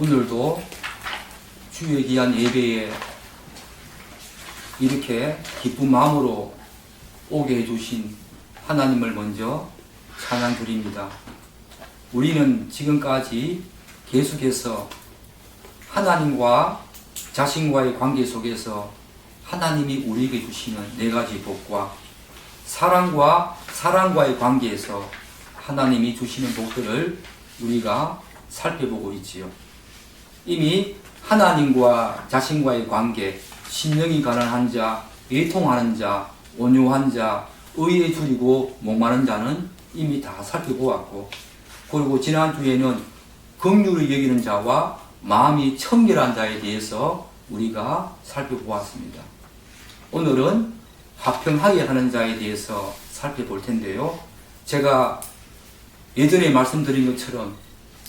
오늘도 주의 귀한 예배에 이렇게 기쁜 마음으로 오게 해주신 하나님을 먼저 찬양 드립니다. 우리는 지금까지 계속해서 하나님과 자신과의 관계 속에서 하나님이 우리에게 주시는 네 가지 복과 사랑과 사랑과의 관계에서 하나님이 주시는 복들을 우리가 살펴보고 있지요. 이미 하나님과 자신과의 관계, 심령이 가난한 자, 애통하는 자, 온유한 자, 의에 줄이고 목마른 자는 이미 다 살펴보았고, 그리고 지난주에는 긍휼히 여기는 자와 마음이 청결한 자에 대해서 우리가 살펴보았습니다. 오늘은 화평하게 하는 자에 대해서 살펴볼 텐데요. 제가 예전에 말씀드린 것처럼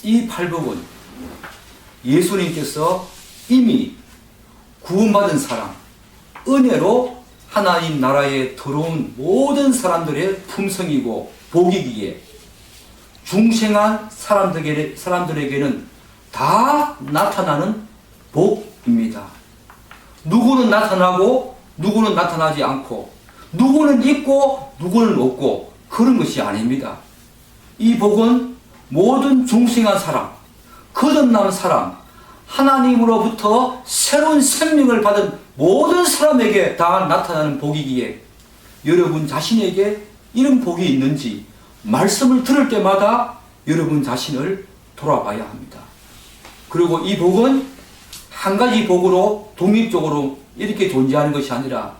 이 팔복은 예수님께서 이미 구원받은 사람, 은혜로 하나님 나라에 들어온 모든 사람들의 품성이고 복이기에 중생한 사람들에게는 다 나타나는 복입니다. 누구는 나타나고 누구는 나타나지 않고, 누구는 있고 누구는 없고, 그런 것이 아닙니다. 이 복은 모든 중생한 사람, 거듭난 사람, 하나님으로부터 새로운 생명을 받은 모든 사람에게 다 나타나는 복이기에 여러분 자신에게 이런 복이 있는지 말씀을 들을 때마다 여러분 자신을 돌아봐야 합니다. 그리고 이 복은 한 가지 복으로 독립적으로 이렇게 존재하는 것이 아니라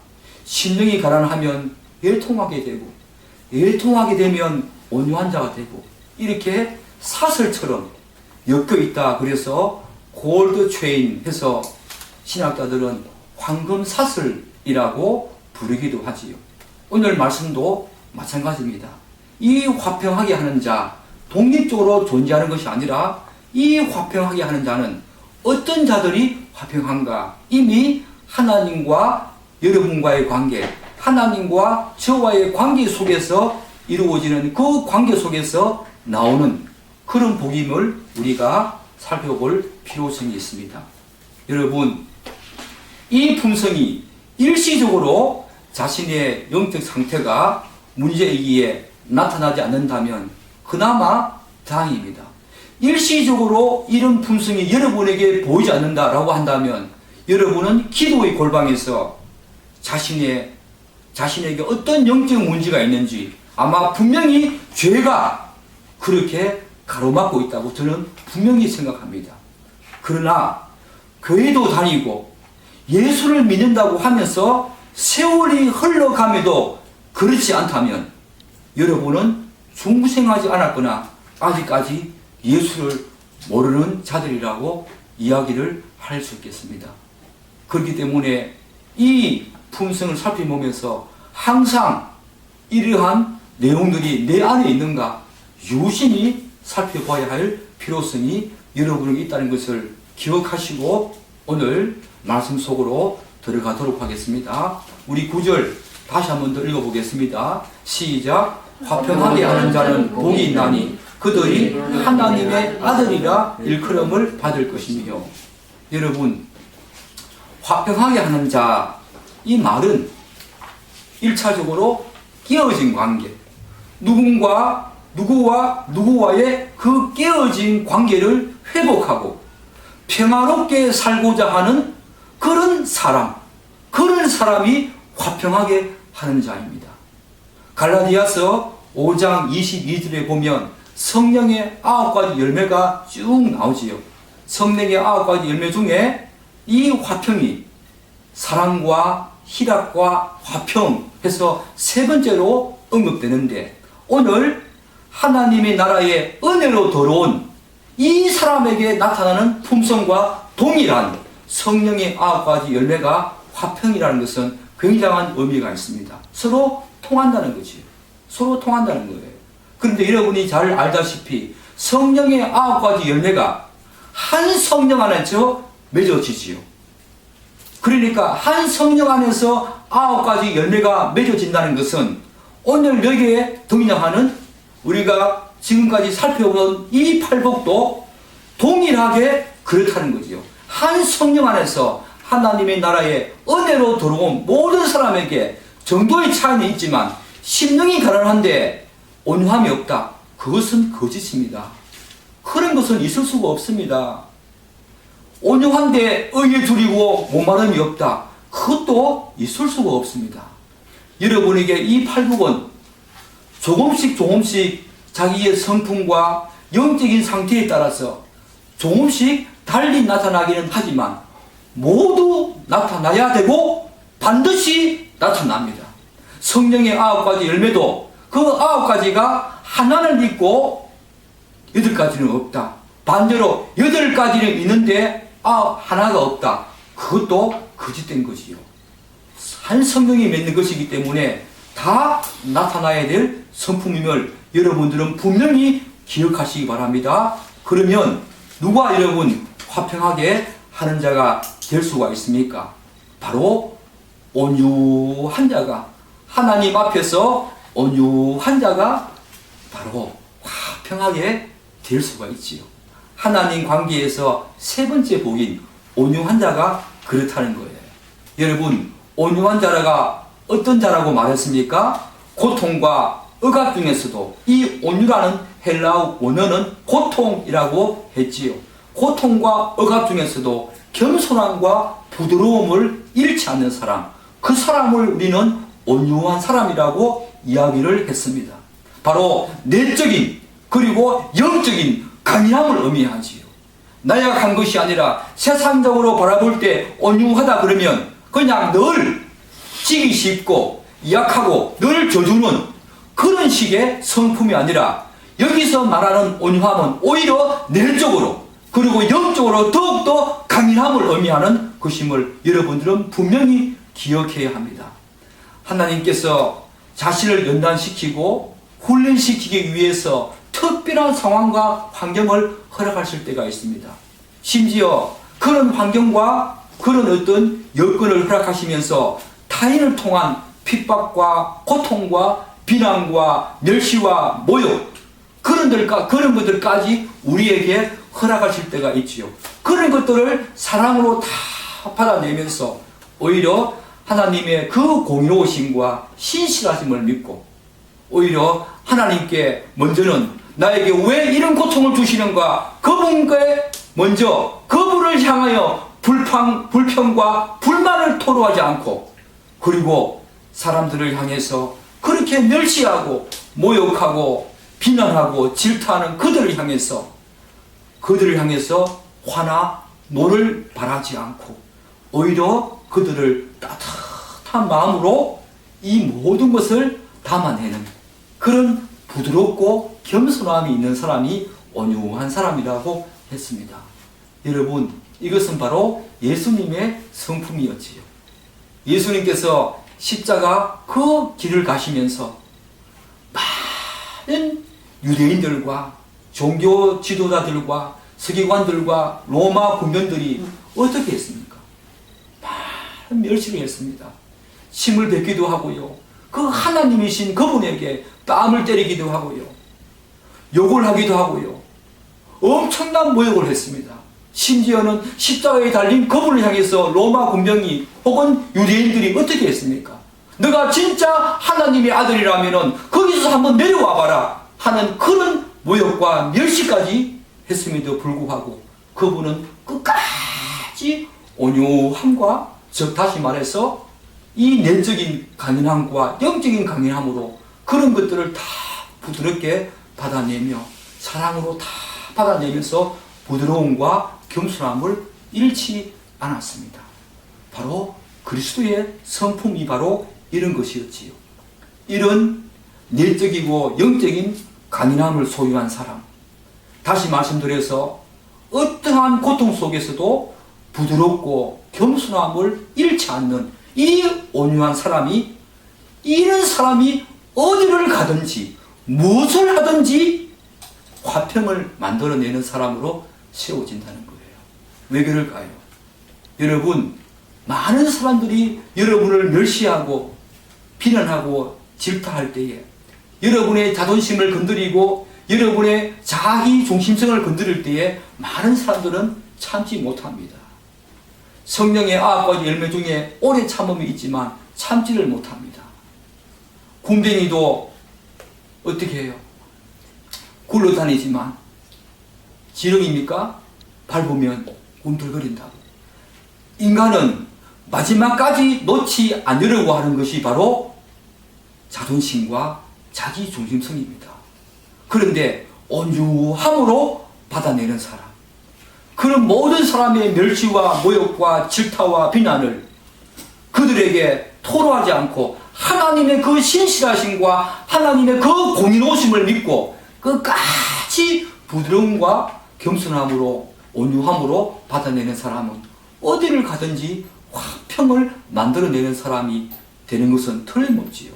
심령이 가난하면 애통하게 되고, 애통하게 되면 온유한 자가 되고, 이렇게 사슬처럼 엮여 있다. 그래서 골드 체인 해서 신학자들은 황금 사슬이라고 부르기도 하지요. 오늘 말씀도 마찬가지입니다. 이 화평하게 하는 자, 독립적으로 존재하는 것이 아니라 이 화평하게 하는 자는 어떤 자들이 화평한가? 이미 하나님과 여러분과의 관계, 하나님과 저와의 관계 속에서 이루어지는 그 관계 속에서 나오는 그런 복임을 우리가 살펴볼 필요성이 있습니다. 여러분, 이 품성이 일시적으로 자신의 영적 상태가 문제이기에 나타나지 않는다면 그나마 다행입니다. 일시적으로 이런 품성이 여러분에게 보이지 않는다라고 한다면 여러분은 기도의 골방에서 자신에게 어떤 영적 문제가 있는지 아마 분명히 죄가 그렇게 가로막고 있다고 저는 분명히 생각합니다. 그러나 교회도 다니고 예수를 믿는다고 하면서 세월이 흘러감에도 그렇지 않다면 여러분은 중생하지 않았거나 아직까지 예수를 모르는 자들이라고 이야기를 할 수 있겠습니다. 그렇기 때문에 이 품성을 살펴보면서 항상 이러한 내용들이 내 안에 있는가 유심히 살펴봐야 할 필요성이 여러분에게 있다는 것을 기억하시고 오늘 말씀 속으로 들어가도록 하겠습니다. 우리 9절 다시 한 번 더 읽어보겠습니다. 시작. 화평하게 하는 자는 복이 있나니 그들이 하나님의 아들이라 일컬음을 받을 것이며. 여러분, 화평하게 하는 자, 이 말은 1차적으로 깨어진 관계, 누구와 누구와의 그 깨어진 관계를 회복하고 평화롭게 살고자 하는 그런 사람이 화평하게 하는 자입니다. 갈라디아서 5장 22절에 보면 성령의 9가지 열매가 쭉 나오지요. 성령의 9가지 열매 중에 이 화평이 사랑과 희락과 화평 해서 세 번째로 언급되는데, 오늘 하나님의 나라의 은혜로 들어온 이 사람에게 나타나는 품성과 동일한 성령의 9가지 열매가 화평이라는 것은 굉장한 의미가 있습니다. 서로 통한다는 거지. 서로 통한다는 거예요. 그런데 여러분이 잘 알다시피 성령의 9가지 열매가 한 성령 안에서 맺어지지요. 그러니까 한 성령 안에서 9가지 열매가 맺어진다는 것은 오늘 여기에 등장하는 우리가 지금까지 살펴본 이 팔복도 동일하게 그 그렇다는 거지요. 한 성령 안에서 하나님의 나라에 은혜로 들어온 모든 사람에게 정도의 차이는 있지만 심령이 가난한데 온유함이 없다. 그것은 거짓입니다. 그런 것은 있을 수가 없습니다. 온유한데 의에 두리고 목마름이 없다. 그것도 있을 수가 없습니다. 여러분에게 이 팔복은 조금씩 자기의 성품과 영적인 상태에 따라서 조금씩 달리 나타나기는 하지만 모두 나타나야 되고 반드시 나타납니다. 성령의 9가지 열매도 그 9가지가 하나를 있고 8가지는 없다. 반대로 8가지는 있는데 하나가 없다. 그것도 거짓된 것이요. 한 성령이 맺는 것이기 때문에 다 나타나야 될 성품임을 여러분들은 분명히 기억하시기 바랍니다. 그러면 누가 여러분 화평하게 하는 자가 될 수가 있습니까? 바로 온유한 자가, 하나님 앞에서 온유한 자가 바로 화평하게 될 수가 있지요. 하나님 관계에서 세 번째 복인 온유한 자가 그렇다는 거예요. 여러분, 온유한 자가 어떤 자라고 말했습니까? 고통과 억압 중에서도 이 온유라는 헬라어 원어는 고통이라고 했지요. 고통과 억압 중에서도 겸손함과 부드러움을 잃지 않는 사람, 그 사람을 우리는 온유한 사람이라고 이야기를 했습니다. 바로 내적인 그리고 영적인 강인함을 의미하지요. 나약한 것이 아니라 세상적으로 바라볼 때 온유하다 그러면 그냥 늘 지기 쉽고 약하고 늘 져주는 그런 식의 성품이 아니라 여기서 말하는 온유함은 오히려 내적으로 그리고 영적으로 더욱더 강인함을 의미하는 것임을 여러분들은 분명히 기억해야 합니다. 하나님께서 자신을 연단시키고 훈련시키기 위해서 특별한 상황과 환경을 허락하실 때가 있습니다. 심지어 그런 환경과 그런 어떤 여건을 허락하시면서 타인을 통한 핍박과 고통과 비난과 멸시와 모욕 그런 것들까지 우리에게 허락하실 때가 있지요. 그런 것들을 사랑으로 다 받아내면서 오히려 하나님의 그 공의로우심과 신실하심을 믿고 오히려 하나님께 먼저는 나에게 왜 이런 고통을 주시는가 그분께 먼저 그분을 향하여 불평과 불만을 토로하지 않고 그리고 사람들을 향해서 그렇게 멸시하고 모욕하고 비난하고 질타하는 그들을 향해서 화나 노를 바라지 않고 오히려 그들을 따뜻한 마음으로 이 모든 것을 담아내는 그런 부드럽고 겸손함이 있는 사람이 온유한 사람이라고 했습니다. 여러분, 이것은 바로 예수님의 성품이었지요. 예수님께서 십자가 그 길을 가시면서 많은 유대인들과 종교 지도자들과 서기관들과 로마 군병들이 어떻게 했습니까? 많은 멸시를 했습니다. 침을 뱉기도 하고요. 그 하나님이신 그분에게 뺨을 때리기도 하고요. 욕을 하기도 하고요. 엄청난 모욕을 했습니다. 심지어는 십자가에 달린 그분을 향해서 로마 군병이 혹은 유대인들이 어떻게 했습니까? 너가 진짜 하나님의 아들이라면 거기서 한번 내려와 봐라 하는 그런 모욕과 멸시까지 했음에도 불구하고 그분은 끝까지 온유함과 즉 다시 말해서 이 내적인 강인함과 영적인 강인함으로 그런 것들을 다 부드럽게 받아내며 사랑으로 다 받아내면서 부드러움과 겸손함을 잃지 않았습니다. 바로 그리스도의 성품이 바로 이런 것이었지요. 이런 내적이고 영적인 강인함을 소유한 사람, 다시 말씀드려서 어떠한 고통 속에서도 부드럽고 겸손함을 잃지 않는 이 온유한 사람이, 이런 사람이 어디를 가든지 무엇을 하든지 화평을 만들어내는 사람으로 세워진다는 거예요. 왜 그럴까요? 여러분, 많은 사람들이 여러분을 멸시하고 비난하고 질타할 때에 여러분의 자존심을 건드리고 여러분의 자기 중심성을 건드릴 때에 많은 사람들은 참지 못합니다. 성령의 9가지 열매 중에 오래 참음이 있지만 참지를 못합니다. 굼벵이도 어떻게 해요? 굴러다니지만 지렁입니까? 밟으면 꿈틀거린다고. 인간은 마지막까지 놓지 않으려고 하는 것이 바로 자존심과 자기 중심성입니다. 그런데 온유함으로 받아내는 사람, 그런 모든 사람의 멸시와 모욕과 질타와 비난을 그들에게 토로하지 않고 하나님의 그 신실하심과 하나님의 그 공의로우심을 믿고 끝까지 부드러움과 겸손함으로 온유함으로 받아내는 사람은 어디를 가든지 화평을 만들어내는 사람이 되는 것은 틀림없지요.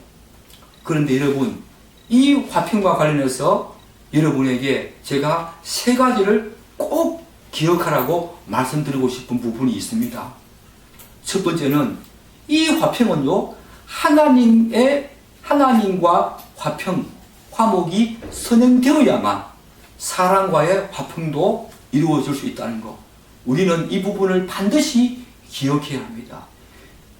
그런데 여러분, 이 화평과 관련해서 여러분에게 제가 3가지를 꼭 기억하라고 말씀드리고 싶은 부분이 있습니다. 첫 번째는 이 화평은요, 하나님과 화평, 화목이 선행되어야만 사람과의 화평도 이루어질 수 있다는 것. 우리는 이 부분을 반드시 기억해야 합니다.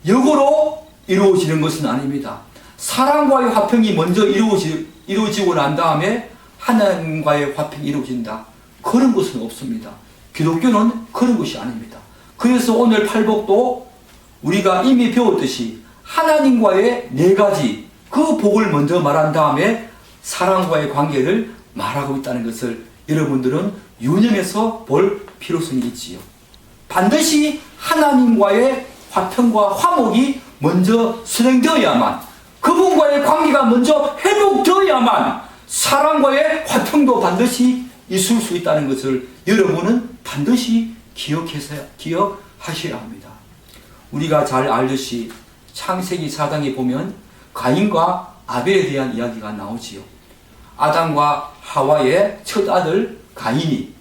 역으로 이루어지는 것은 아닙니다. 사람과의 화평이 먼저 이루어지고 난 다음에 하나님과의 화평이 이루어진다. 그런 것은 없습니다. 기독교는 그런 것이 아닙니다. 그래서 오늘 팔복도 우리가 이미 배웠듯이 하나님과의 4가지 그 복을 먼저 말한 다음에 사람과의 관계를 말하고 있다는 것을 여러분들은 유념해서 볼 필요성이 있지요. 반드시 하나님과의 화평과 화목이 먼저 실행되어야만, 그분과의 관계가 먼저 회복되어야만 사람과의 화평도 반드시 있을 수 있다는 것을 여러분은 반드시 기억하셔야 합니다. 우리가 잘 알듯이 창세기 4장에 보면 가인과 아벨에 대한 이야기가 나오지요. 아담과 하와의 첫 아들 가인이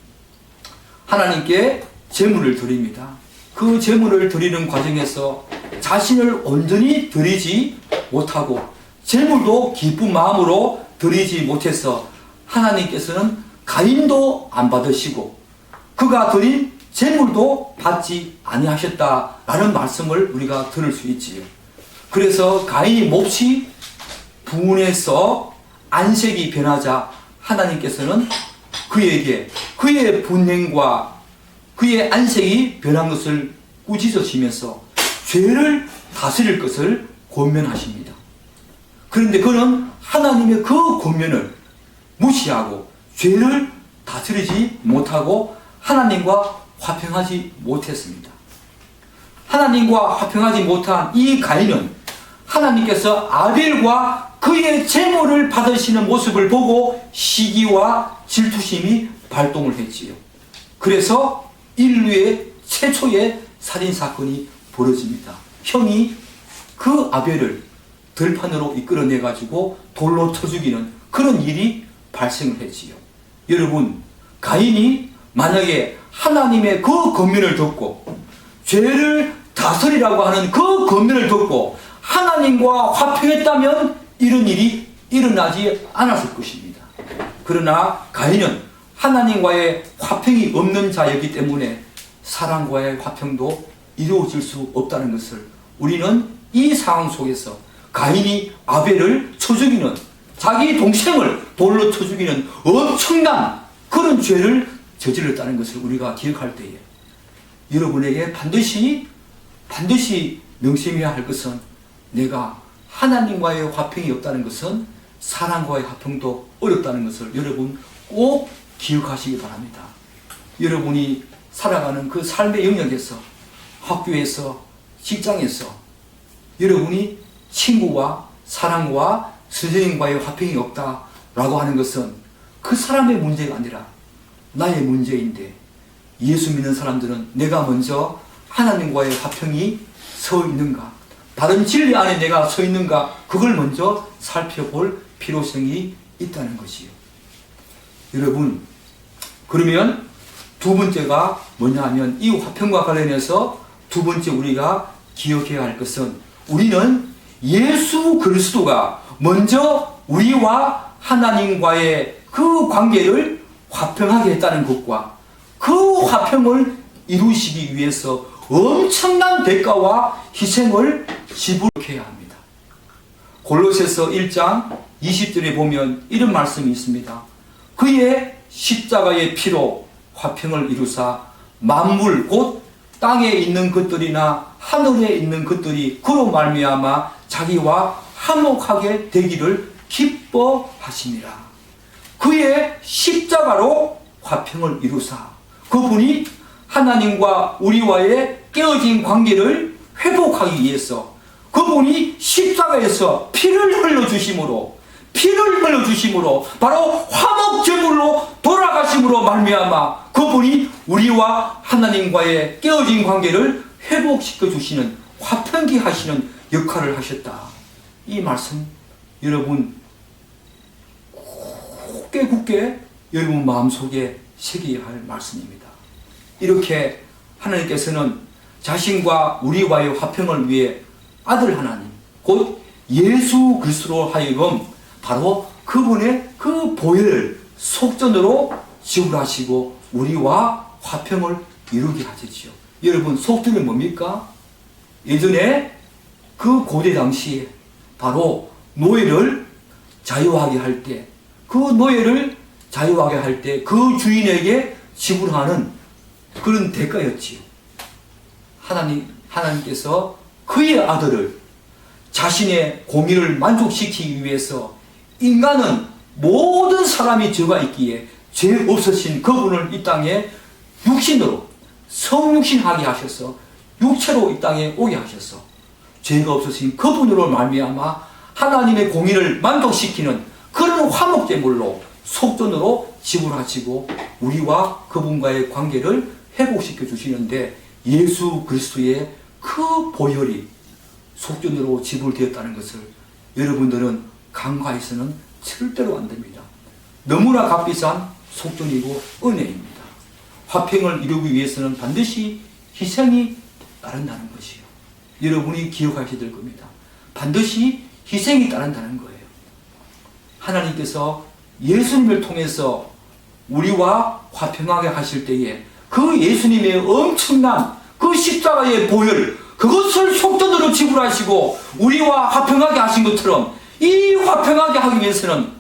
하나님께 제물을 드립니다. 그 제물을 드리는 과정에서 자신을 온전히 드리지 못하고 제물도 기쁜 마음으로 드리지 못해서 하나님께서는 가인도 안 받으시고 그가 드린 제물도 받지 아니하셨다라는 말씀을 우리가 들을 수 있지요. 그래서 가인이 몹시 분해서 안색이 변하자 하나님께서는 그에게 그의 분행과 그의 안색이 변한 것을 꾸짖으시면서 죄를 다스릴 것을 권면하십니다. 그런데 그는 하나님의 그 권면을 무시하고 죄를 다스리지 못하고 하나님과 화평하지 못했습니다. 하나님과 화평하지 못한 이 가인은 하나님께서 아벨과 그의 제물을 받으시는 모습을 보고 시기와 질투심이 발동을 했지요. 그래서 인류의 최초의 살인사건이 벌어집니다. 형이 그 아벨을 들판으로 이끌어내 가지고 돌로 쳐 죽이는 그런 일이 발생을 했지요. 여러분, 가인이 만약에 하나님의 그 권면을 듣고 죄를 다스리라고 하는 그 권면을 듣고 하나님과 화평했다면 이런 일이 일어나지 않았을 것입니다. 그러나 가인은 하나님과의 화평이 없는 자였기 때문에 사람과의 화평도 이루어질 수 없다는 것을 우리는 이 상황 속에서 가인이 아벨을 쳐 죽이는, 자기 동생을 돌로 쳐 죽이는 엄청난 그런 죄를 저질렀다는 것을 우리가 기억할 때에 여러분에게 반드시 명심해야 할 것은 내가 하나님과의 화평이 없다는 것은 사람과의 화평도 어렵다는 것을 여러분 꼭 기억하시기 바랍니다. 여러분이 살아가는 그 삶의 영역에서, 학교에서, 직장에서 여러분이 친구와 사랑과 선생님과의 화평이 없다라고 하는 것은 그 사람의 문제가 아니라 나의 문제인데, 예수 믿는 사람들은 내가 먼저 하나님과의 화평이 서 있는가, 바른 진리 안에 내가 서 있는가, 그걸 먼저 살펴볼 필요성이 있다는 것이요. 여러분, 그러면 두 번째가 뭐냐 하면 이 화평과 관련해서 두 번째 우리가 기억해야 할 것은 우리는 예수 그리스도가 먼저 우리와 하나님과의 그 관계를 화평하게 했다는 것과 그 화평을 이루시기 위해서 엄청난 대가와 희생을 지불해야 합니다. 골로새서 1장 20절에 보면 이런 말씀이 있습니다. 그의 십자가의 피로 화평을 이루사 만물 곧 땅에 있는 것들이나 하늘에 있는 것들이 그로 말미암아 자기와 화목하게 되기를 기뻐하시니라. 그의 십자가로 화평을 이루사 그분이 하나님과 우리와의 깨어진 관계를 회복하기 위해서 그분이 십자가에서 피를 흘려주심으로 바로 화목제물로 돌아가심으로 말미암아 그분이 우리와 하나님과의 깨어진 관계를 회복시켜 주시는 화평케 하시는 역할을 하셨다. 이 말씀 여러분 굳게 여러분 마음속에 새겨야 할 말씀입니다. 이렇게 하나님께서는 자신과 우리와의 화평을 위해 아들 하나님 곧 예수 그리스도로 하여금 바로 그분의 그 보혈을 속전으로 지불하시고 우리와 화평을 이루게 하셨지요. 여러분 속전이 뭡니까? 예전에 그 고대 당시에 바로 노예를 자유하게 할 때 그 주인에게 지불하는 그런 대가였지요. 하나님께서 그의 아들을 자신의 공의를 만족시키기 위해서 인간은 모든 사람이 죄가 있기에 죄 없으신 그분을 이 땅에 육신으로 성육신하게 하셔서 육체로 이 땅에 오게 하셔서 죄가 없으신 그분으로 말미암아 하나님의 공의를 만족시키는 그런 화목제물로 속전으로 지불하시고 우리와 그분과의 관계를 회복시켜 주시는데 예수 그리스도의 그 보혈이 속전으로 지불되었다는 것을 여러분들은 간과해서는 절대로 안 됩니다. 너무나 값비싼 속전이고 은혜입니다. 화평을 이루기 위해서는 반드시 희생이 따른다는 것이요. 여러분이 기억하셔야 될 겁니다. 반드시 희생이 따른다는 거예요. 하나님께서 예수님을 통해서 우리와 화평하게 하실 때에 그 예수님의 엄청난 그 십자가의 보혈 그것을 속전으로 지불하시고 우리와 화평하게 하신 것처럼 이 화평하게 하기 위해서는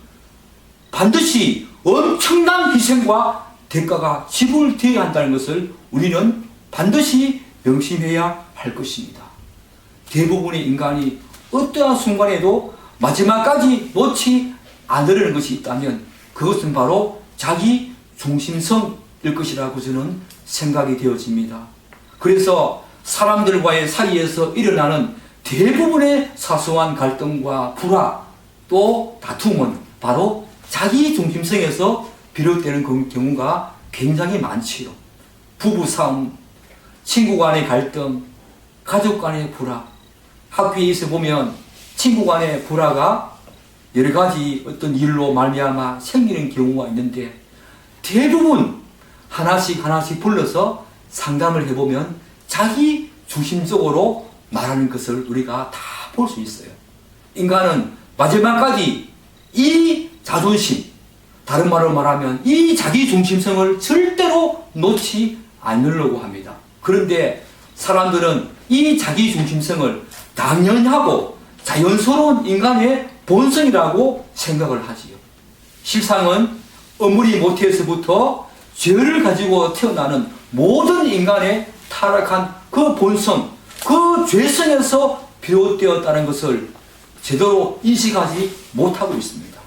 반드시 엄청난 희생과 대가가 지불되어야 한다는 것을 우리는 반드시 명심해야 할 것입니다. 대부분의 인간이 어떠한 순간에도 마지막까지 놓지 않으려는 것이 있다면 그것은 바로 자기 중심성일 것이라고 저는 생각이 되어집니다. 그래서 사람들과의 사이에서 일어나는 대부분의 사소한 갈등과 불화 또 다툼은 바로 자기 중심성에서 비롯되는 경우가 굉장히 많지요. 부부싸움, 친구 간의 갈등, 가족 간의 불화, 학교에서 보면 친구 간의 불화가 여러 가지 어떤 일로 말미암아 생기는 경우가 있는데 대부분 하나씩 불러서 상담을 해보면 자기 중심적으로 말하는 것을 우리가 다 볼 수 있어요. 인간은 마지막까지 이 자존심, 다른 말로 말하면 이 자기 중심성을 절대로 놓지 않으려고 합니다. 그런데 사람들은 이 자기 중심성을 당연하고 자연스러운 인간의 본성이라고 생각을 하지요. 실상은 어머니 모태에서부터 죄를 가지고 태어나는 모든 인간의 타락한 그 본성, 그 죄성에서 비롯되었다는 것을 제대로 인식하지 못하고 있습니다.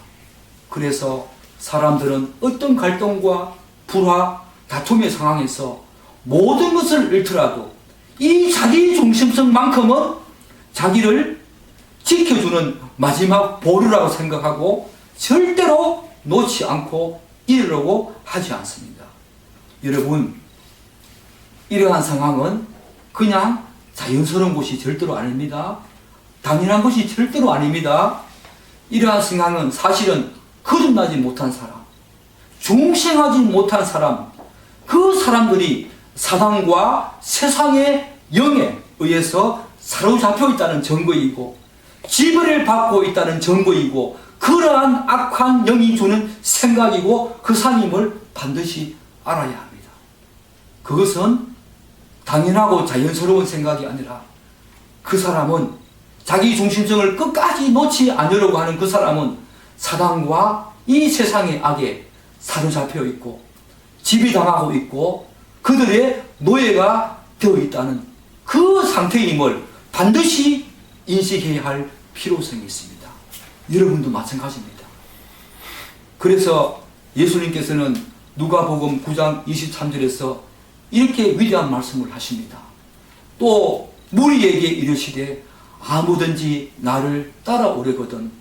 그래서 사람들은 어떤 갈등과 불화, 다툼의 상황에서 모든 것을 잃더라도 이 자기 중심성만큼은 자기를 지켜주는 마지막 보루라고 생각하고 절대로 놓지 않고 잃으려고 하지 않습니다. 여러분, 이러한 상황은 그냥 자연스러운 것이 절대로 아닙니다. 당연한 것이 절대로 아닙니다. 이러한 상황은 사실은 거듭나지 못한 사람, 중생하지 못한 사람, 그 사람들이 사단과 세상의 영에 의해서 사로잡혀 있다는 증거이고 지배를 받고 있다는 증거이고 그러한 악한 영이 주는 생각이고 그 삶임을 반드시 알아야 합니다. 그것은 당연하고 자연스러운 생각이 아니라 그 사람은 자기 중심성을 끝까지 놓지 않으려고 하는 그 사람은 사단과 이 세상의 악에 사로잡혀 있고 지배당하고 있고 그들의 노예가 되어 있다는 그 상태임을 반드시 인식해야 할 필요성이 있습니다. 여러분도 마찬가지입니다. 그래서 예수님께서는 누가복음 9장 23절에서 이렇게 위대한 말씀을 하십니다. 또 무리에게 이르시되 아무든지 나를 따라오려거든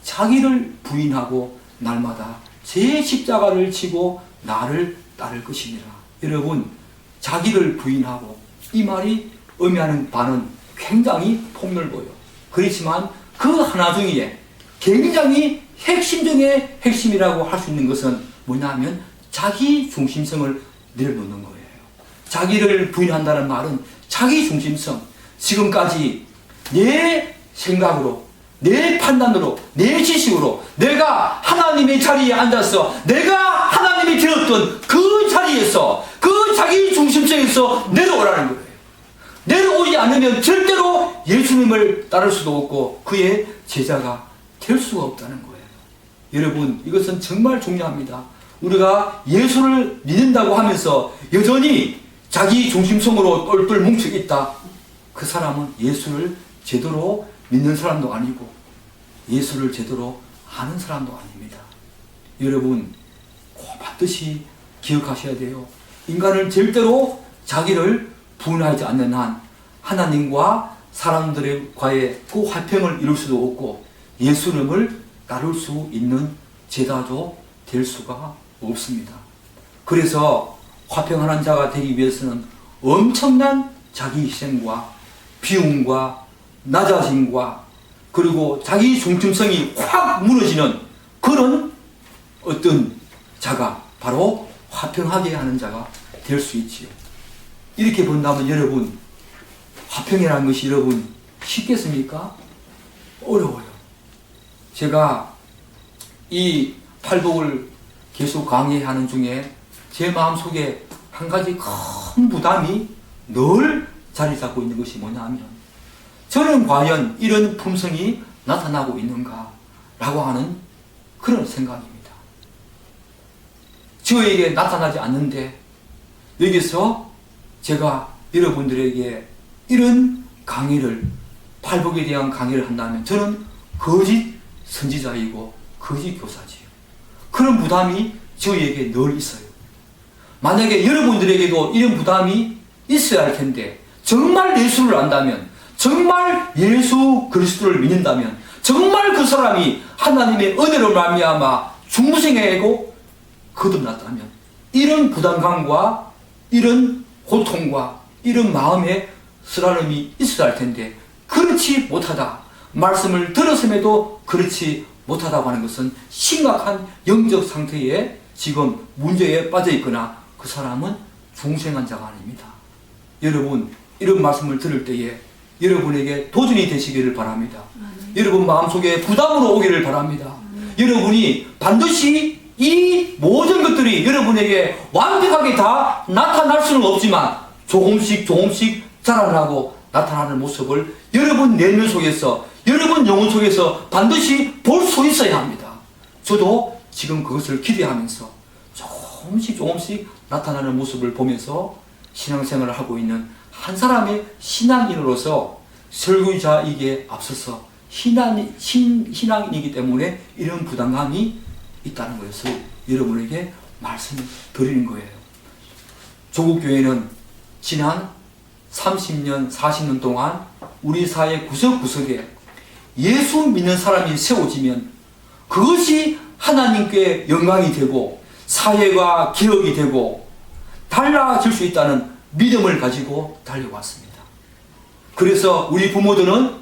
자기를 부인하고 날마다 제 십자가를 지고 나를 따를 것이니라. 여러분, 자기를 부인하고 이 말이 의미하는 바는 굉장히 폭넓어요. 그렇지만 그 하나 중에 굉장히 핵심 중에 핵심이라고 할 수 있는 것은 뭐냐면 자기 중심성을 내려놓는 거예요. 자기를 부인한다는 말은 자기 중심성, 지금까지 내 생각으로, 내 판단으로, 내 지식으로 내가 하나님의 자리에 앉아서 내가 하나님이 되었던 그 자리에서 그 자기 중심성에서 내려오라는 거예요. 내려오지 않으면 절대로 예수님을 따를 수도 없고 그의 제자가 될 수가 없다는 거예요. 여러분, 이것은 정말 중요합니다. 우리가 예수를 믿는다고 하면서 여전히 자기 중심성으로 똘똘 뭉쳐 있다. 그 사람은 예수를 제대로 믿는 사람도 아니고 예수를 제대로 아는 사람도 아닙니다. 여러분, 꼭 반드시 기억하셔야 돼요. 인간은 절대로 자기를 분하지 않는 한 하나님과 사람들과의 그 화평을 이룰 수도 없고 예수님을 따를 수 있는 제자도 될 수가 없습니다. 그래서 화평하는 자가 되기 위해서는 엄청난 자기 희생과 비움과 낮아짐과 그리고 자기 중심성이 확 무너지는 그런 어떤 자가 바로 화평하게 하는 자가 될 수 있지요. 이렇게 본다면 여러분, 화평이라는 것이 여러분 쉽겠습니까? 어려워요. 제가 이 팔복을 계속 강의하는 중에 제 마음속에 한 가지 큰 부담이 늘 자리 잡고 있는 것이 뭐냐면 저는 과연 이런 품성이 나타나고 있는가 라고 하는 그런 생각입니다. 저에게 나타나지 않는데 여기서 제가 여러분들에게 이런 강의를 팔복에 대한 강의를 한다면 저는 거짓 선지자이고 거짓 교사지요. 그런 부담이 저에게 늘 있어요. 만약에 여러분들에게도 이런 부담이 있어야 할 텐데 정말 예수를 안다면 정말 예수 그리스도를 믿는다면 정말 그 사람이 하나님의 은혜로 말미암아 중생에고 거듭났다면 이런 부담감과 이런 고통과 이런 마음의 쓰라름이 있어야 할 텐데 그렇지 못하다. 말씀을 들었음에도 그렇지 못하다고 하는 것은 심각한 영적 상태에 지금 문제에 빠져 있거나 그 사람은 중생한 자가 아닙니다. 여러분, 이런 말씀을 들을 때에 여러분에게 도전이 되시기를 바랍니다. 여러분 마음속에 부담으로 오기를 바랍니다. 여러분이 반드시 이 모든 것들이 여러분에게 완벽하게 다 나타날 수는 없지만 조금씩 자라나고 나타나는 모습을 여러분 내면 속에서 여러분 영혼 속에서 반드시 볼 수 있어야 합니다. 저도 지금 그것을 기대하면서 조금씩 나타나는 모습을 보면서 신앙생활을 하고 있는 한 사람의 신앙인으로서 설교자에게 앞서서 신앙인이기 때문에 이런 부담감이 있다는 것을 여러분에게 말씀드리는 거예요. 조국교회는 지난 30년, 40년 동안 우리 사회 구석구석에 예수 믿는 사람이 세워지면 그것이 하나님께 영광이 되고 사회가 기억이 되고 달라질 수 있다는 믿음을 가지고 달려왔습니다. 그래서 우리 부모들은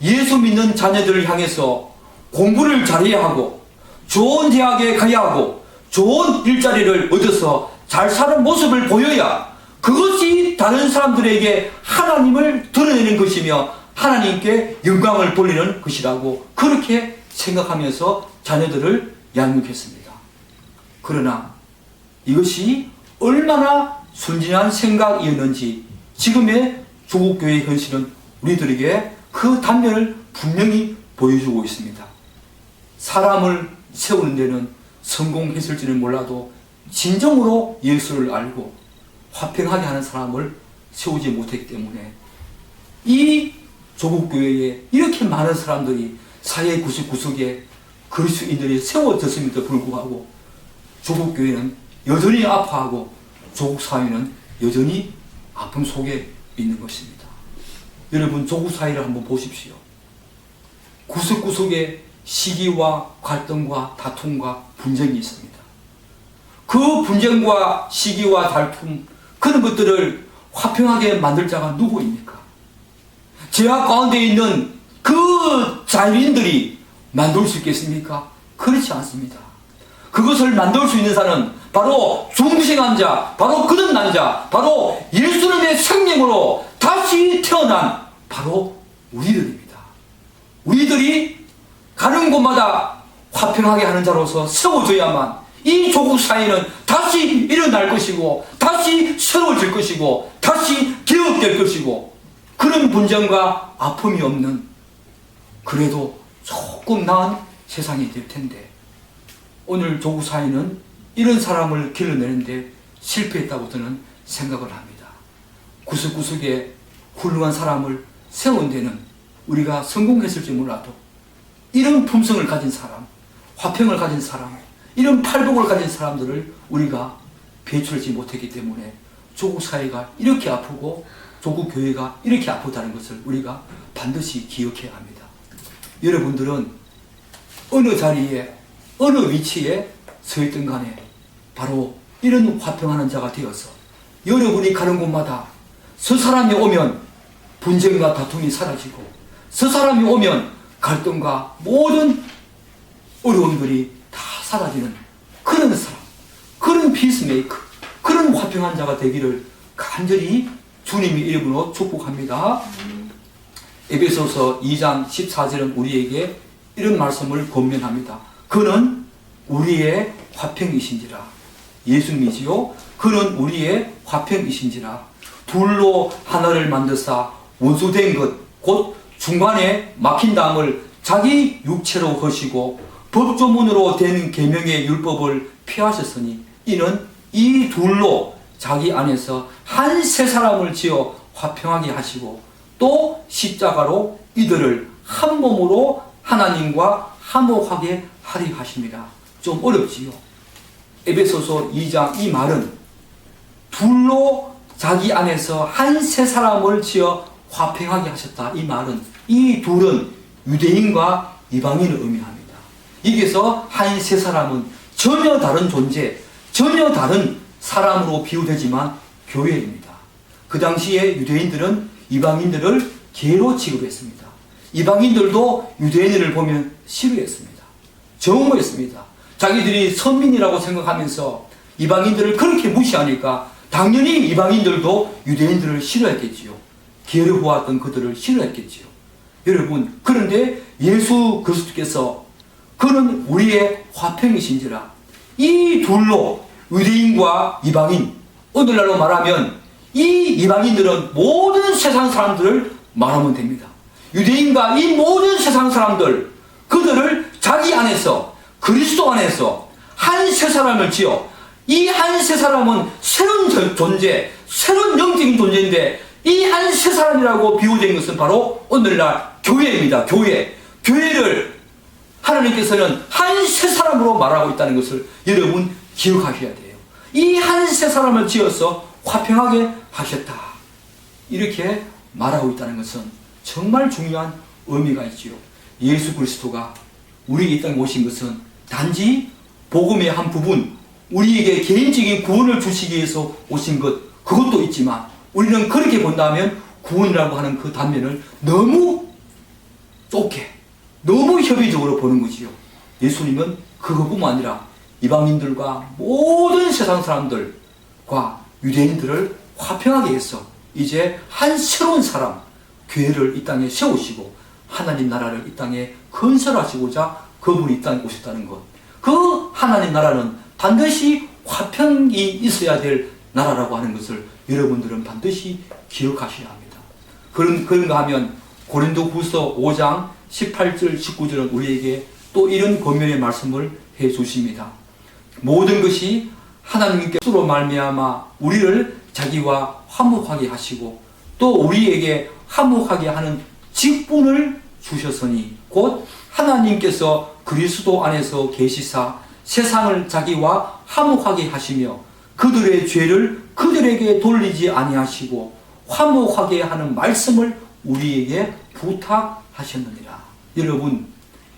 예수 믿는 자녀들을 향해서 공부를 잘해야 하고 좋은 대학에 가야 하고 좋은 일자리를 얻어서 잘 사는 모습을 보여야 그것이 다른 사람들에게 하나님을 드러내는 것이며 하나님께 영광을 돌리는 것이라고 그렇게 생각하면서 자녀들을 양육했습니다. 그러나 이것이 얼마나 순진한 생각이었는지 지금의 조국교회의 현실은 우리들에게 그 단면을 분명히 보여주고 있습니다. 사람을 세우는 데는 성공했을지는 몰라도 진정으로 예수를 알고 화평하게 하는 사람을 세우지 못했기 때문에 이 조국교회에 이렇게 많은 사람들이 사회 구석구석에 그리스도인들이 세워졌음에도 불구하고 조국교회는 여전히 아파하고 조국사회는 여전히 아픔 속에 있는 것입니다. 여러분, 조국사회를 한번 보십시오. 구석구석에 시기와 갈등과 다툼과 분쟁이 있습니다. 그 분쟁과 시기와 다툼, 그런 것들을 화평하게 만들 자가 누구입니까? 죄악 가운데 있는 그 자유인들이 만들 수 있겠습니까? 그렇지 않습니다. 그것을 만들 수 있는 자는 바로 중생한 자, 바로 거듭난 자, 바로 예수님의 생명으로 다시 태어난 바로 우리들입니다. 우리들이 가는 곳마다 화평하게 하는 자로서 세워져야만 이 조국 사회는 다시 일어날 것이고 다시 새로워질 것이고 다시 개혁될 것이고 그런 분쟁과 아픔이 없는 그래도 조금 나은 세상이 될 텐데 오늘 조국 사회는 이런 사람을 길러내는데 실패했다고 저는 생각을 합니다. 구석구석에 훌륭한 사람을 세운 데는 우리가 성공했을지 몰라도 이런 품성을 가진 사람, 화평을 가진 사람, 이런 팔복을 가진 사람들을 우리가 배출하지 못했기 때문에 조국 사회가 이렇게 아프고 조국 교회가 이렇게 아프다는 것을 우리가 반드시 기억해야 합니다. 여러분들은 어느 자리에 어느 위치에 서 있든 간에 바로 이런 화평하는 자가 되어서 여러분이 가는 곳마다 저 사람이 오면 분쟁과 다툼이 사라지고 저 사람이 오면 갈등과 모든 어려움들이 다 사라지는 그런 사람, 그런 피스메이커, 그런 화평한 자가 되기를 간절히 주님의 이름으로 축복합니다. 에베소서 2장 14절은 우리에게 이런 말씀을 권면합니다. 그는 우리의 화평이신지라. 예수님이지요. 그는 우리의 화평이신지라. 둘로 하나를 만드사 원수된 것 곧 중간에 막힌 담을 자기 육체로 허시고 법조문으로 된 계명의 율법을 피하셨으니 이는 이 둘로 자기 안에서 한 세 사람을 지어 화평하게 하시고 또 십자가로 이들을 한 몸으로 하나님과 화목하게 하리 하십니다. 좀 어렵지요. 에베소서 2장 이 말은 둘로 자기 안에서 한 세 사람을 지어 화평하게 하셨다. 이 말은 이 둘은 유대인과 이방인을 의미합니다. 여기서 한 세 사람은 전혀 다른 존재, 전혀 다른 사람으로 비유되지만 교회입니다. 그 당시에 유대인들은 이방인들을 개로 취급했습니다. 이방인들도 유대인을 보면 싫어했습니다. 정오했습니다. 자기들이 선민이라고 생각하면서 이방인들을 그렇게 무시하니까 당연히 이방인들도 유대인들을 싫어했겠지요. 개를 보았던 그들을 싫어했겠지요. 여러분, 그런데 예수 그리스도께서 그는 우리의 화평이신지라. 이 둘로 유대인과 이방인, 오늘날로 말하면 이 이방인들은 모든 세상 사람들을 말하면 됩니다. 유대인과 이 모든 세상 사람들, 그들을 자기 안에서 그리스도 안에서 한 세 사람을 지어 이 한 세 사람은 새로운 존재, 새로운 영적인 존재인데 이 한 세 사람이라고 비유된 것은 바로 오늘날 교회입니다. 교회를 하나님께서는 한 세 사람으로 말하고 있다는 것을 여러분 기억하셔야 돼요. 이 한 세 사람을 지어서 화평하게 하셨다. 이렇게 말하고 있다는 것은 정말 중요한 의미가 있지요. 예수 그리스도가 우리 이 땅에 오신 것은 단지 복음의 한 부분, 우리에게 개인적인 구원을 주시기 위해서 오신 것, 그것도 있지만 우리는 그렇게 본다면 구원이라고 하는 그 단면을 너무 좁게, 너무 협의적으로 보는 거지요. 예수님은 그것뿐만 아니라 이방인들과 모든 세상 사람들과 유대인들을 화평하게 해서 이제 한 새로운 사람, 교회를 이 땅에 세우시고 하나님 나라를 이 땅에 건설하시고자 그분이 이 땅에 오셨다는 것. 그 하나님 나라는 반드시 화평이 있어야 될 나라라고 하는 것을 여러분들은 반드시 기억하셔야 합니다. 그런가 하면 고린도후서 5장 18절 19절은 우리에게 또 이런 권면의 말씀을 해 주십니다. 모든 것이 하나님께로 말미암아 우리를 자기와 화목하게 하시고 또 우리에게 화목하게 하는 직분을 주셨으니 곧 하나님께서 그리스도 안에서 계시사 세상을 자기와 화목하게 하시며 그들의 죄를 그들에게 돌리지 아니하시고 화목하게 하는 말씀을 우리에게 부탁하셨느니라. 여러분,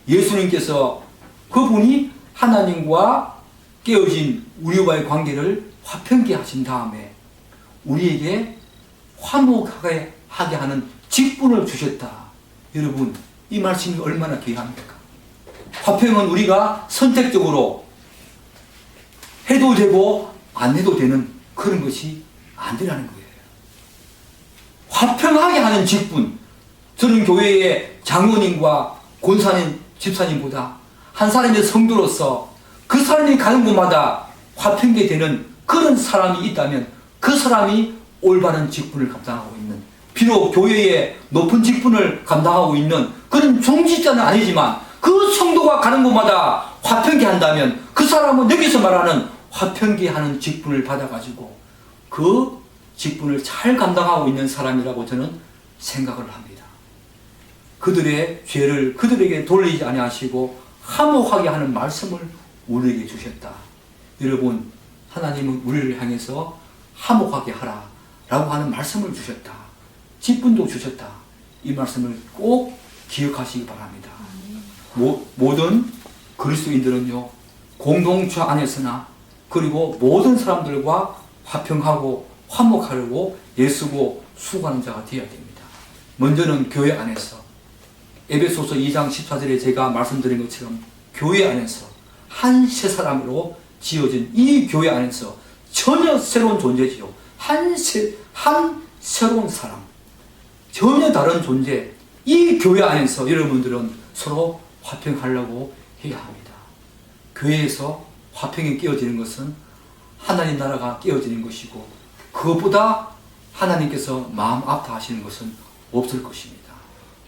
예수님께서 그분이 하나님과 깨어진 우리와의 관계를 화평케 하신 다음에 우리에게 화목하게 하게 하는 직분을 주셨다. 여러분, 이 말씀이 얼마나 귀합니까? 화평은 우리가 선택적으로 해도 되고 안 해도 되는 그런 것이 아니라는 거예요. 화평하게 하는 직분. 저는 교회의 장로님과 권사님, 집사님보다 한 사람의 성도로서 그 사람이 가는 곳마다 화평케 되는 그런 사람이 있다면 그 사람이 올바른 직분을 감당하고 있는, 비록 교회의 높은 직분을 감당하고 있는 그런 종직자는 아니지만 그 성도가 가는 곳마다 화평케 한다면 그 사람은 여기서 말하는 화평케 하는 직분을 받아가지고 그 직분을 잘 감당하고 있는 사람이라고 저는 생각을 합니다. 그들의 죄를 그들에게 돌리지 아니하시고 화목하게 하는 말씀을 우리에게 주셨다. 여러분, 하나님은 우리를 향해서 화목하게 하라 라고 하는 말씀을 주셨다. 직분도 주셨다. 이 말씀을 꼭 기억하시기 바랍니다. 모든 그리스도인들은요, 공동체 안에서나 그리고 모든 사람들과 화평하고 화목하려고 애쓰고 수고하는 자가 되어야 됩니다. 먼저는 교회 안에서, 에베소서 2장 14절에 제가 말씀드린 것처럼 교회 안에서 한 세 사람으로 지어진 이 교회 안에서 전혀 새로운 존재지요. 한 새로운 사람, 전혀 다른 존재. 이 교회 안에서 여러분들은 서로 화평하려고 해야 합니다. 교회에서 화평이 깨어지는 것은 하나님 나라가 깨어지는 것이고 그것보다 하나님께서 마음 아파하시는 것은 없을 것입니다.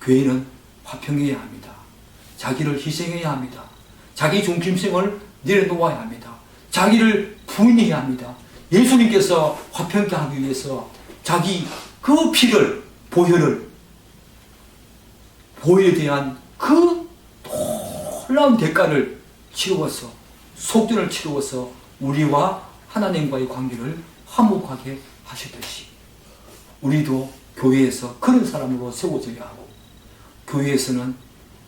교회는 화평해야 합니다. 자기를 희생해야 합니다. 자기 중심성을 내려놓아야 합니다. 자기를 부인해야 합니다. 예수님께서 화평케 하기 위해서 자기 그 피를, 보혈에 대한 그 놀라운 대가를 치루어서, 속전을 치루어서 우리와 하나님과의 관계를 화목하게 하셨듯이 우리도 교회에서 그런 사람으로 세워져야 하고, 교회에서는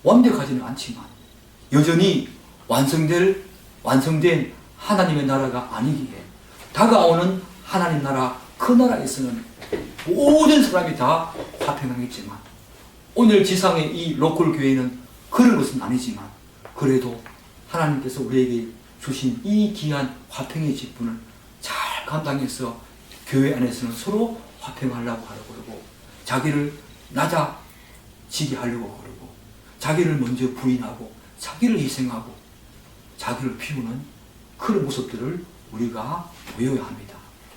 완벽하지는 않지만 여전히 완성된 하나님의 나라가 아니기에 다가오는 하나님 나라, 그 나라에서는 모든 사람이 다 화평하겠지만 오늘 지상의 이 로컬 교회는 그런 것은 아니지만 그래도 하나님께서 우리에게 주신 이 귀한 화평의 직분을 잘 감당해서 교회 안에서는 서로 화평하려고 하려고 그러고 자기를 낮아지게 하려고 그러고 자기를 먼저 부인하고 자기를 희생하고 자기를 피우는 그런 모습들을 우리가 보여야 합니다.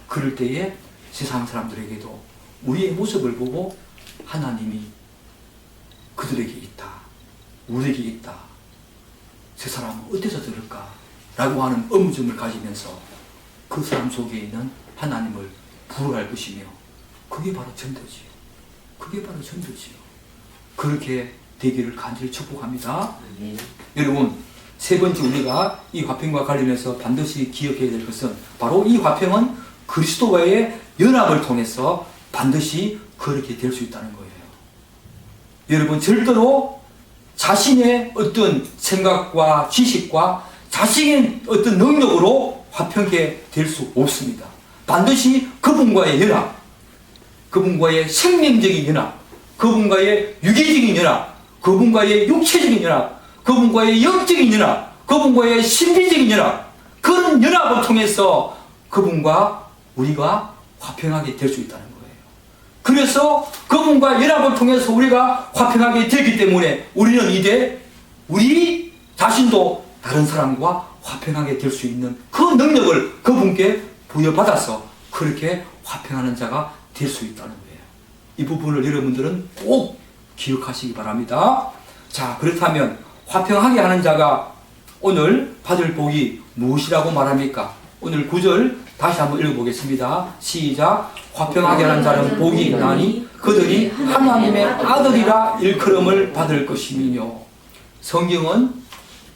그럴 때에 세상 사람들에게도 우리의 모습을 보고 하나님이 그들에게 있다, 우리에게 있다, 저 사람은 어디서 들을까? 라고 하는 의문점을 가지면서 그 사람 속에 있는 하나님을 부러갈 것이며 그게 바로 전도지요. 그게 바로 전도지요. 그렇게 되기를 간절히 축복합니다. 여러분, 세 번째 우리가 이 화평과 관련해서 반드시 기억해야 될 것은 바로 이 화평은 그리스도와의 연합을 통해서 반드시 그렇게 될 수 있다는 거예요. 여러분, 절대로 자신의 어떤 생각과 지식과 자신의 어떤 능력으로 화평케 될 수 없습니다. 반드시 그분과의 연합, 그분과의 생명적인 연합, 그분과의 유기적인 연합, 그분과의 육체적인 연합, 그분과의 영적인 연합, 그분과의 신비적인 연합, 그런 연합을 통해서 그분과 우리가 화평하게 될 수 있다는 거예요. 그래서 그분과 연합을 통해서 우리가 화평하게 되기 때문에 우리는 이제 우리 자신도 다른 사람과 화평하게 될 수 있는 그 능력을 그분께 부여받아서 그렇게 화평하는 자가 될 수 있다는 거예요. 이 부분을 여러분들은 꼭 기억하시기 바랍니다. 자, 그렇다면 화평하게 하는 자가 오늘 받을 복이 무엇이라고 말합니까? 오늘 9절 다시 한번 읽어보겠습니다. 시작. 화평하게 하는 자는 복이 있나니 그들이 하나님의 아들이라 일컬음을 받을 것이며. 성경은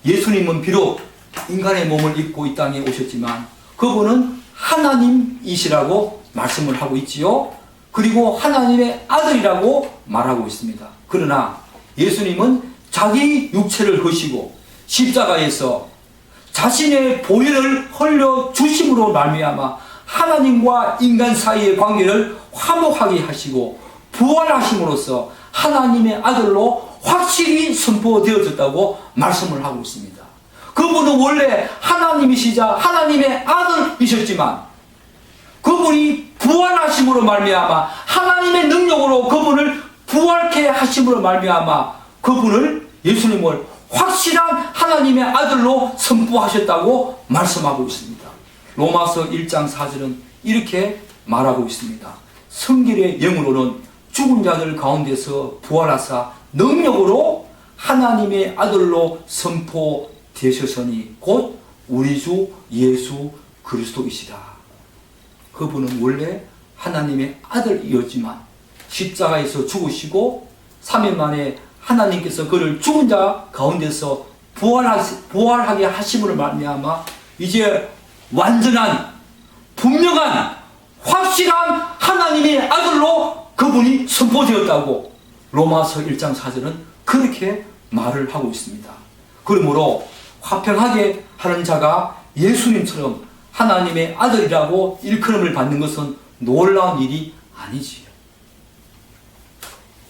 예수님은 비록 인간의 몸을 입고 이 땅에 오셨지만 그분은 하나님이시라고 말씀을 하고 있지요. 그리고 하나님의 아들이라고 말하고 있습니다. 그러나 예수님은 자기 육체를 허시고 십자가에서 자신의 보혈을 흘려 주심으로 말미암아 하나님과 인간 사이의 관계를 화목하게 하시고 부활하심으로써 하나님의 아들로 확실히 선포되어졌다고 말씀을 하고 있습니다. 그분은 원래 하나님이시자 하나님의 아들이셨지만 그분이 부활하심으로 말미암아 하나님의 능력으로 그분을 부활케 하심으로 말미암아 그분을 예수님을 확실한 하나님의 아들로 선포하셨다고 말씀하고 있습니다. 로마서 1장 4절은 이렇게 말하고 있습니다. 성결의 영으로는 죽은 자들 가운데서 부활하사 능력으로 하나님의 아들로 선포되셨으니 곧 우리 주 예수 그리스도이시다. 그분은 원래 하나님의 아들이었지만 십자가에서 죽으시고 3일 만에 하나님께서 그를 죽은 자 가운데서 부활하게 하심으로 말미암아 이제 완전한 분명한 확실한 하나님의 아들로 그분이 선포되었다고 로마서 1장 4절은 그렇게 말을 하고 있습니다. 그러므로 화평하게 하는 자가 예수님처럼 하나님의 아들이라고 일컬음을 받는 것은 놀라운 일이 아니지요.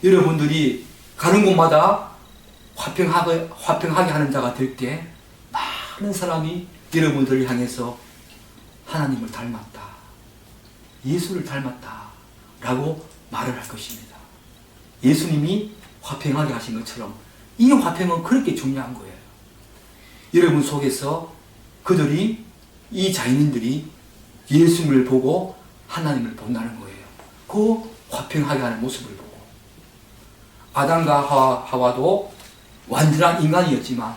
여러분들이 가는 곳마다 화평하게 하는 자가 될 때 많은 사람이 여러분들을 향해서 하나님을 닮았다, 예수를 닮았다 라고 말을 할 것입니다. 예수님이 화평하게 하신 것처럼 이 화평은 그렇게 중요한 거예요. 여러분 속에서 그들이 이 자연인들이 예수님을 보고 하나님을 본다는 거예요. 그 화평하게 하는 모습을 보고. 아담과 하와도 완전한 인간이었지만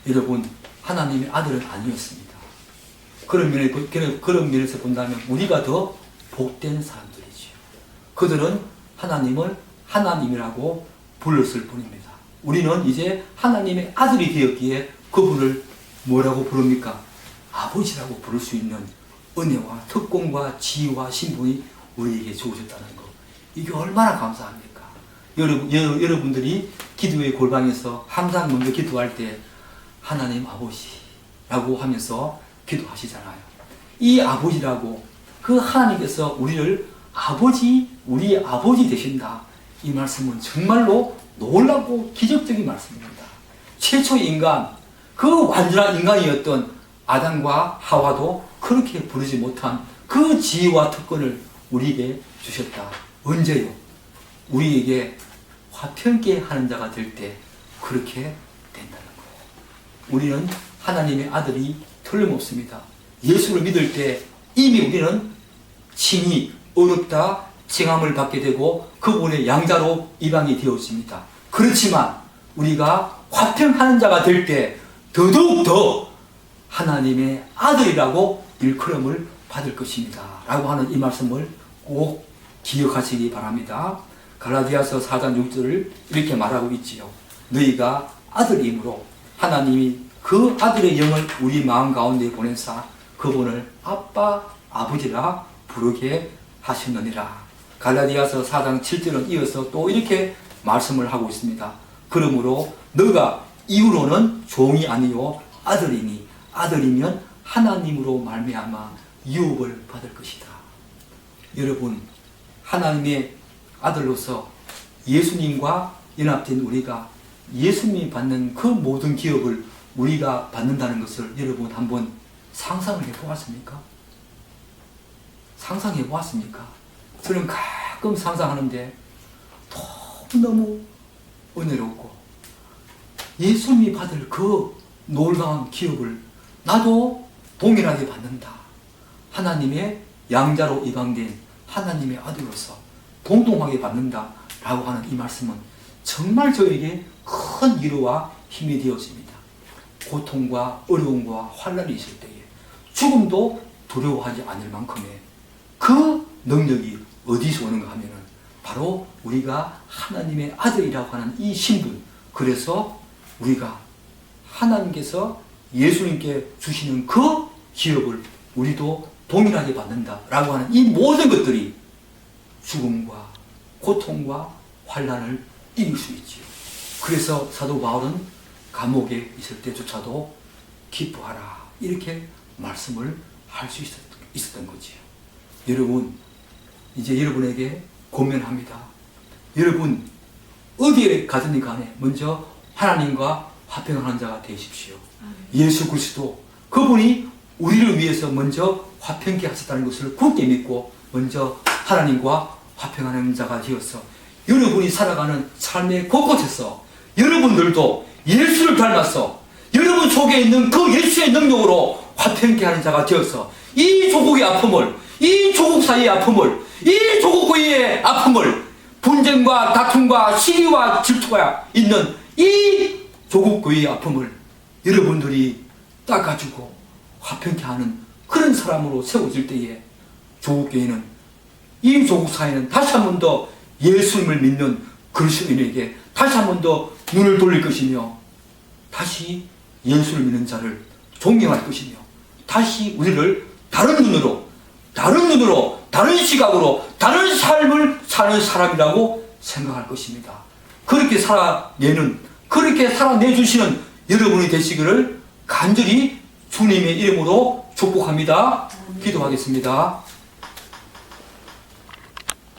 여러분 하나님의 아들은 아니었습니다. 그런 면에서 본다면 우리가 더 복된 사람들이지요. 그들은 하나님을 하나님이라고 불렀을 뿐입니다. 우리는 이제 하나님의 아들이 되었기에 그분을 뭐라고 부릅니까? 아버지라고 부를 수 있는 은혜와 특권과 지위와 신분이 우리에게 주어졌다는 것. 이게 얼마나 감사합니까? 여러분들이 기도의 골방에서 항상 먼저 기도할 때 하나님 아버지라고 하면서 기도하시잖아요. 이 아버지라고 그 하나님께서 우리를 우리 아버지 되신다. 이 말씀은 정말로 놀랍고 기적적인 말씀입니다. 최초의 인간, 그 완전한 인간이었던 아담과 하와도 그렇게 부르지 못한 그 지위와 특권을 우리에게 주셨다. 언제요? 우리에게 화평케 하는 자가 될 때 그렇게 된다는 거예요. 우리는 하나님의 아들이 틀림없습니다. 예수를 믿을 때 이미 우리는 친히 어렵다 칭함을 받게 되고 그분의 양자로 입양이 되었습니다. 그렇지만 우리가 화평하는 자가 될 때 더더욱 더 하나님의 아들이라고 일컬음을 받을 것입니다. 라고 하는 이 말씀을 꼭 기억하시기 바랍니다. 갈라디아서 4장 6절을 이렇게 말하고 있지요. 너희가 아들이므로 하나님이 그 아들의 영을 우리 마음 가운데 보내사 그분을 아빠, 아버지라 부르게 하셨느니라. 갈라디아서 4장 7절은 이어서 또 이렇게 말씀을 하고 있습니다. 그러므로 너가 이후로는 종이 아니요 아들이니 아들이면 하나님으로 말미암아 유업을 받을 것이다. 여러분, 하나님의 아들로서 예수님과 연합된 우리가 예수님이 받는 그 모든 기업을 우리가 받는다는 것을 여러분 한번 상상을 해보았습니까? 상상해보았습니까? 저는 가끔 상상하는데 너무너무 은혜롭고 예수님이 받을 그 놀라운 기업을 나도 동일하게 받는다. 하나님의 양자로 입양된 하나님의 아들로서 동등하게 받는다 라고 하는 이 말씀은 정말 저에게 큰 위로와 힘이 되어집니다. 고통과 어려움과 환난이 있을 때에 죽음도 두려워하지 않을 만큼의 그 능력이 어디서 오는가 하면은 바로 우리가 하나님의 아들이라고 하는 이 신분, 그래서 우리가 하나님께서 예수님께 주시는 그 기업을 우리도 동일하게 받는다라고 하는 이 모든 것들이 죽음과 고통과 환난을 이길 수 있지요. 그래서 사도 바울은 감옥에 있을 때조차도 기뻐하라 이렇게 말씀을 할 수 있었던 거지요. 여러분, 이제 여러분에게 권면합니다. 여러분 어디에 가든지 간에 먼저 하나님과 화평하는 자가 되십시오. 예수 그리스도 그분이 우리를 위해서 먼저 화평케 하셨다는 것을 굳게 믿고 먼저 하나님과 화평하는 자가 되어서 여러분이 살아가는 삶의 곳곳에서 여러분들도 예수를 닮아서 여러분 속에 있는 그 예수의 능력으로 화평케 하는 자가 되어서 이 조국의 아픔을, 이 조국 사이의 아픔을, 이 조국 고유의 아픔을, 분쟁과 다툼과 시기와 질투가 있는 이 조국 고유의 아픔을 여러분들이 닦아주고 화평케 하는 그런 사람으로 세워질 때에 조국교회는, 이 조국 사회는 다시 한 번 더 예수님을 믿는 그리스도인에게 다시 한 번 더 눈을 돌릴 것이며 다시 예수를 믿는 자를 존경할 것이며 다시 우리를 다른 눈으로, 다른 시각으로, 다른 삶을 사는 사람이라고 생각할 것입니다. 그렇게 살아내는, 그렇게 살아내주시는 여러분이 되시기를 간절히 주님의 이름으로 축복합니다. 기도하겠습니다.